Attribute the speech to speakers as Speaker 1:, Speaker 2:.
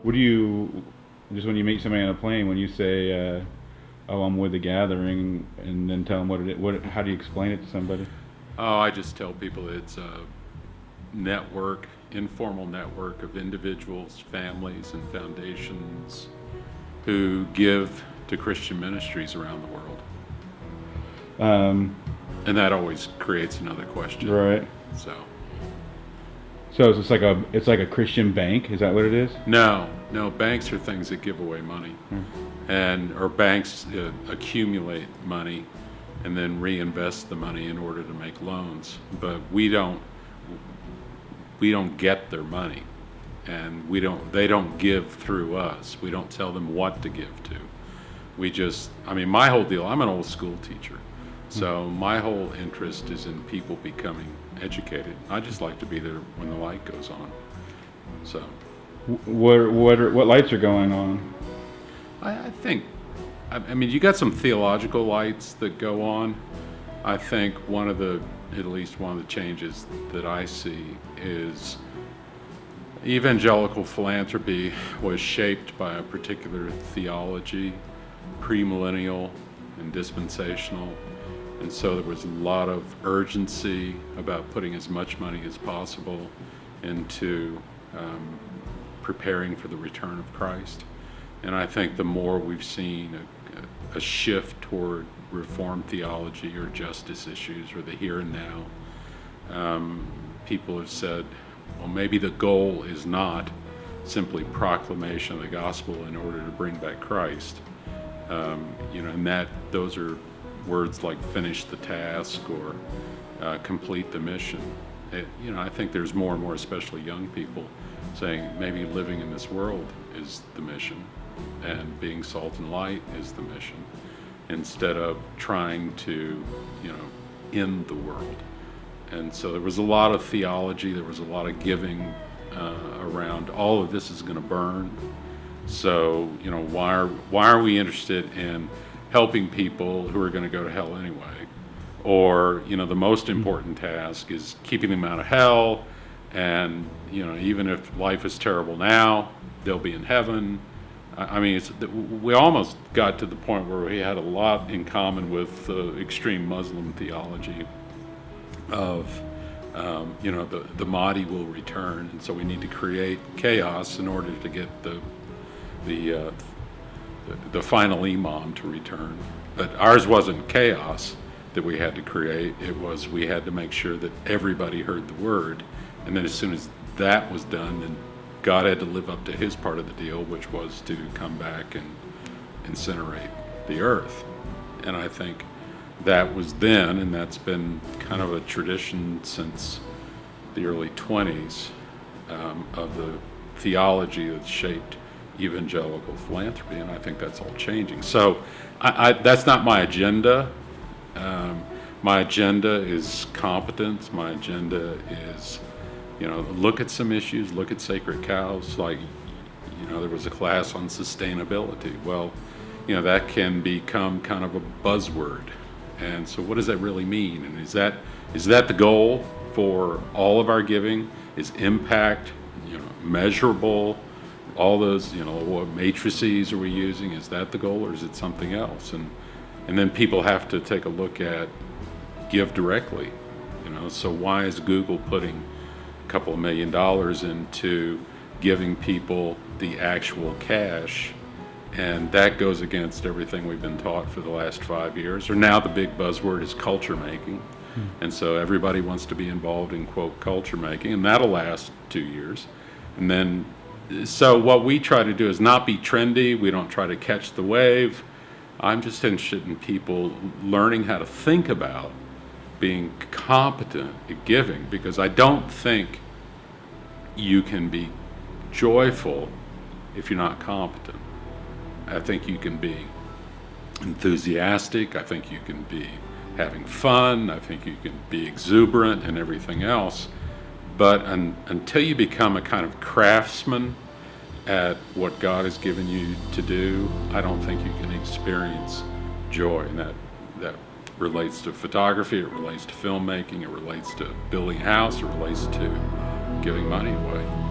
Speaker 1: What do you, just when you meet somebody on a plane, when you say, oh, I'm with the gathering, and then tell them what it is, how do you explain it to somebody?
Speaker 2: Oh, I just tell people it's a network, informal network of individuals, families, and foundations who give to Christian ministries around the world. And that always creates another question.
Speaker 1: Right. So it's like a Christian bank. Is that what it is?
Speaker 2: No, banks are things that give away money, or banks accumulate money and then reinvest the money in order to make loans. But we don't get their money, and they don't give through us. We don't tell them what to give to. My whole deal, I'm an old school teacher, so my whole interest is in people becoming educated. I just like to be there when the light goes on. So
Speaker 1: what lights are going on?
Speaker 2: I think, you got some theological lights that go on. I think at least one of the changes that I see is evangelical philanthropy was shaped by a particular theology, premillennial and dispensational. And so there was a lot of urgency about putting as much money as possible into preparing for the return of Christ. And I think the more we've seen a shift toward Reformed theology or justice issues or the here and now, people have said, well, maybe the goal is not simply proclamation of the gospel in order to bring back Christ. And those are words like finish the task or complete the mission. I think there's more and more, especially young people, saying maybe living in this world is the mission and being salt and light is the mission, instead of trying to, end the world. And so there was a lot of theology, there was a lot of giving around all of this is going to burn. So, why are we interested in helping people who are going to go to hell anyway? Or, the most important task is keeping them out of hell, and, even if life is terrible now, they'll be in heaven. We almost got to the point where we had a lot in common with extreme Muslim theology of, the Mahdi will return, and so we need to create chaos in order to get the final imam to return. But ours wasn't chaos that we had to create. It was we had to make sure that everybody heard the word, and then as soon as that was done, then God had to live up to his part of the deal, which was to come back and incinerate the earth. And I think that was then, and that's been kind of a tradition since the early 20s of the theology that shaped evangelical philanthropy, and I think that's all changing. So that's not my agenda. My agenda is competence. My agenda is, look at some issues, look at sacred cows. Like, there was a class on sustainability. Well, that can become kind of a buzzword. And so what does that really mean? And is that the goal for all of our giving? Is impact, measurable? All those, what matrices are we using? Is that the goal, or is it something else? And then people have to take a look at give directly. So why is Google putting a couple of $1 million into giving people the actual cash? And that goes against everything we've been taught for the last 5 years. Or now the big buzzword is culture making. And so everybody wants to be involved in, quote, culture making, and that'll last 2 years. And then, so what we try to do is not be trendy. We don't try to catch the wave. I'm just interested in people learning how to think about being competent at giving, because I don't think you can be joyful if you're not competent. I think you can be enthusiastic. I think you can be having fun. I think you can be exuberant and everything else. But until you become a kind of craftsman at what God has given you to do, I don't think you can experience joy. And relates to photography, it relates to filmmaking, it relates to building a house, it relates to giving money away.